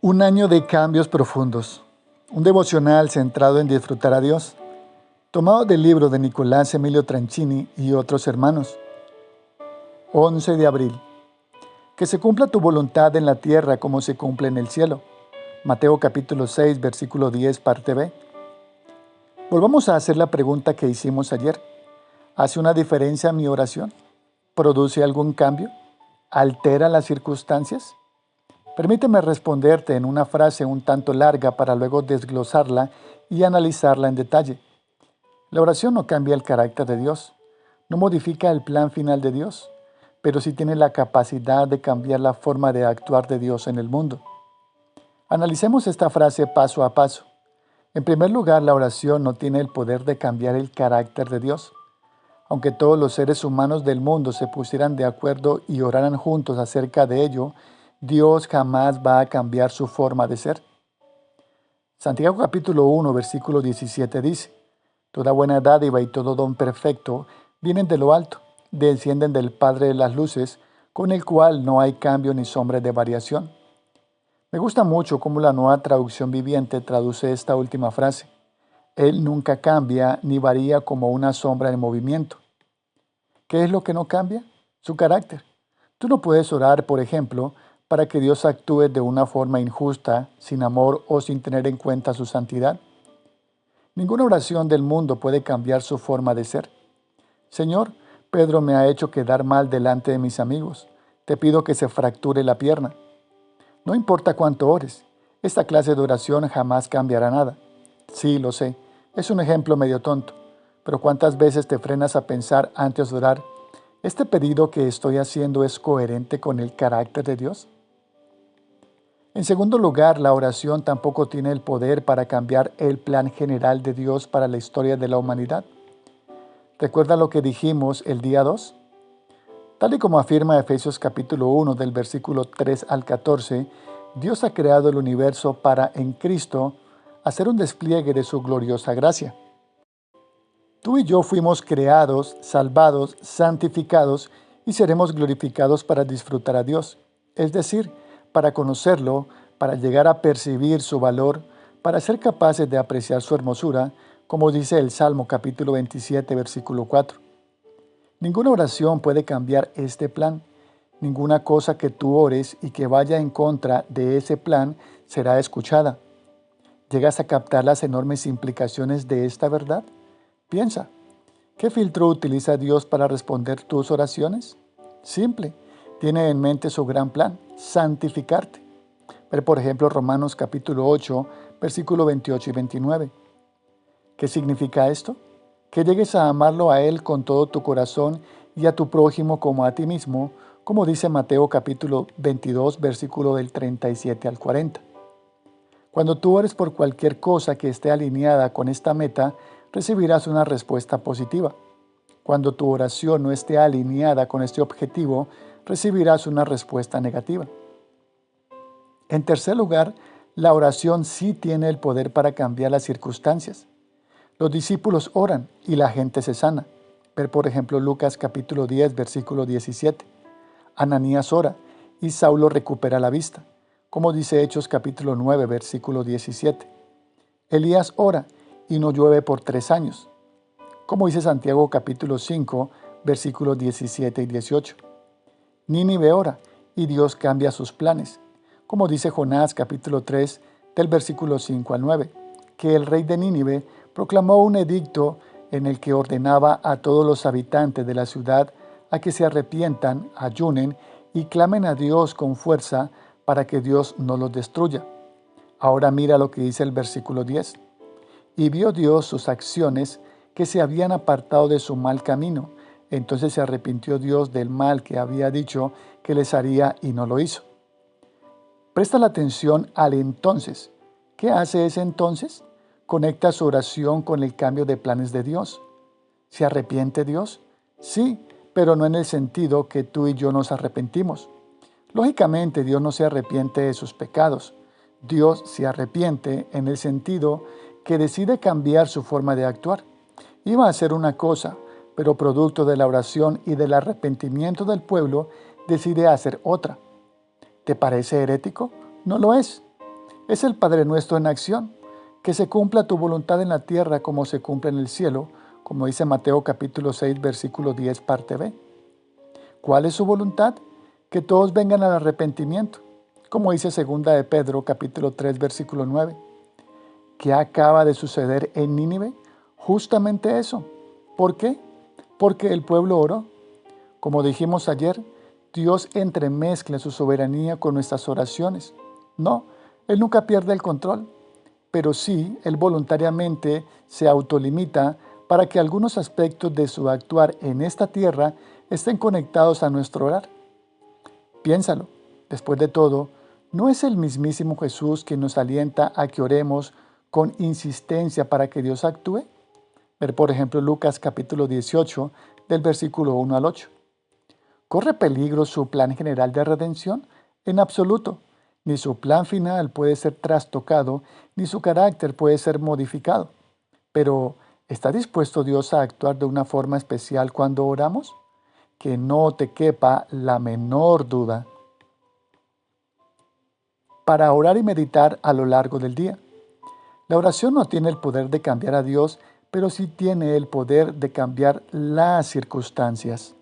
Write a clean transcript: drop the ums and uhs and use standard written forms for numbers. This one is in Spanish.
Un año de cambios profundos. Un devocional centrado en disfrutar a Dios, tomado del libro de Nicolás Emilio Tranchini y otros hermanos. 11 de abril. Que se cumpla tu voluntad en la tierra como se cumple en el cielo. Mateo capítulo 6, versículo 10, parte B. Volvamos a hacer la pregunta que hicimos ayer. ¿Hace una diferencia mi oración? ¿Produce algún cambio? ¿Altera las circunstancias? Permíteme responderte en una frase un tanto larga para luego desglosarla y analizarla en detalle. La oración no cambia el carácter de Dios, no modifica el plan final de Dios, pero sí tiene la capacidad de cambiar la forma de actuar de Dios en el mundo. Analicemos esta frase paso a paso. En primer lugar, la oración no tiene el poder de cambiar el carácter de Dios. Aunque todos los seres humanos del mundo se pusieran de acuerdo y oraran juntos acerca de ello, Dios jamás va a cambiar su forma de ser. Santiago capítulo 1, versículo 17 dice: Toda buena dádiva y todo don perfecto vienen de lo alto, descienden del Padre de las luces, con el cual no hay cambio ni sombra de variación. Me gusta mucho cómo la Nueva Traducción Viviente traduce esta última frase. Él nunca cambia ni varía como una sombra en movimiento. ¿Qué es lo que no cambia? Su carácter. Tú no puedes orar, por ejemplo, para que Dios actúe de una forma injusta, sin amor o sin tener en cuenta su santidad. Ninguna oración del mundo puede cambiar su forma de ser. Señor, Pedro me ha hecho quedar mal delante de mis amigos. Te pido que se fracture la pierna. No importa cuánto ores, esta clase de oración jamás cambiará nada. Sí, lo sé, es un ejemplo medio tonto, pero ¿cuántas veces te frenas a pensar antes de orar? ¿Este pedido que estoy haciendo es coherente con el carácter de Dios? En segundo lugar, la oración tampoco tiene el poder para cambiar el plan general de Dios para la historia de la humanidad. ¿Recuerda lo que dijimos el día 2? Tal y como afirma Efesios capítulo 1 del versículo 3 al 14, Dios ha creado el universo para, en Cristo, hacer un despliegue de su gloriosa gracia. Tú y yo fuimos creados, salvados, santificados y seremos glorificados para disfrutar a Dios, es decir, para conocerlo, para llegar a percibir su valor, para ser capaces de apreciar su hermosura, como dice el Salmo capítulo 27, versículo 4. Ninguna oración puede cambiar este plan. Ninguna cosa que tú ores y que vaya en contra de ese plan será escuchada. ¿Llegas a captar las enormes implicaciones de esta verdad? Piensa, ¿qué filtro utiliza Dios para responder tus oraciones? Simple, tiene en mente su gran plan, santificarte. Ver por ejemplo Romanos capítulo 8, versículo 28 y 29. ¿Qué significa esto? Que llegues a amarlo a Él con todo tu corazón y a tu prójimo como a ti mismo, como dice Mateo capítulo 22, versículo del 37 al 40. Cuando tú ores por cualquier cosa que esté alineada con esta meta, recibirás una respuesta positiva. Cuando tu oración no esté alineada con este objetivo, recibirás una respuesta negativa. En tercer lugar, la oración sí tiene el poder para cambiar las circunstancias. Los discípulos oran y la gente se sana. Ver por ejemplo Lucas capítulo 10, versículo 17. Ananías ora y Saulo recupera la vista, como dice Hechos capítulo 9, versículo 17. Elías ora y no llueve por 3 años, como dice Santiago capítulo 5, versículos 17 y 18. Nínive ora y Dios cambia sus planes, como dice Jonás capítulo 3, del versículo 5 al 9, que el rey de Nínive proclamó un edicto en el que ordenaba a todos los habitantes de la ciudad a que se arrepientan, ayunen y clamen a Dios con fuerza para que Dios no los destruya. Ahora mira lo que dice el versículo 10. Y vio Dios sus acciones que se habían apartado de su mal camino. Entonces se arrepintió Dios del mal que había dicho que les haría y no lo hizo. Presta la atención al entonces. ¿Qué hace ese entonces? Conecta su oración con el cambio de planes de Dios. ¿Se arrepiente Dios? Sí, pero no en el sentido que tú y yo nos arrepentimos. Lógicamente, Dios no se arrepiente de sus pecados. Dios se arrepiente en el sentido que decide cambiar su forma de actuar. Iba a hacer una cosa, pero producto de la oración y del arrepentimiento del pueblo, decide hacer otra. ¿Te parece herético? No lo es. Es el Padre nuestro en acción. Que se cumpla tu voluntad en la tierra como se cumple en el cielo, como dice Mateo capítulo 6, versículo 10, parte B. ¿Cuál es su voluntad? Que todos vengan al arrepentimiento, como dice segunda de Pedro capítulo 3, versículo 9. ¿Qué acaba de suceder en Nínive? Justamente eso. ¿Por qué? Porque el pueblo oró. Como dijimos ayer, Dios entremezcla su soberanía con nuestras oraciones. No, Él nunca pierde el control, pero sí, Él voluntariamente se autolimita para que algunos aspectos de su actuar en esta tierra estén conectados a nuestro orar. Piénsalo, después de todo, ¿no es el mismísimo Jesús quien nos alienta a que oremos con insistencia para que Dios actúe? Ver, por ejemplo, Lucas capítulo 18, del versículo 1 al 8. ¿Corre peligro su plan general de redención? En absoluto. Ni su plan final puede ser trastocado, ni su carácter puede ser modificado. Pero, ¿está dispuesto Dios a actuar de una forma especial cuando oramos? Que no te quepa la menor duda. Para orar y meditar a lo largo del día. La oración no tiene el poder de cambiar a Dios, pero sí tiene el poder de cambiar las circunstancias.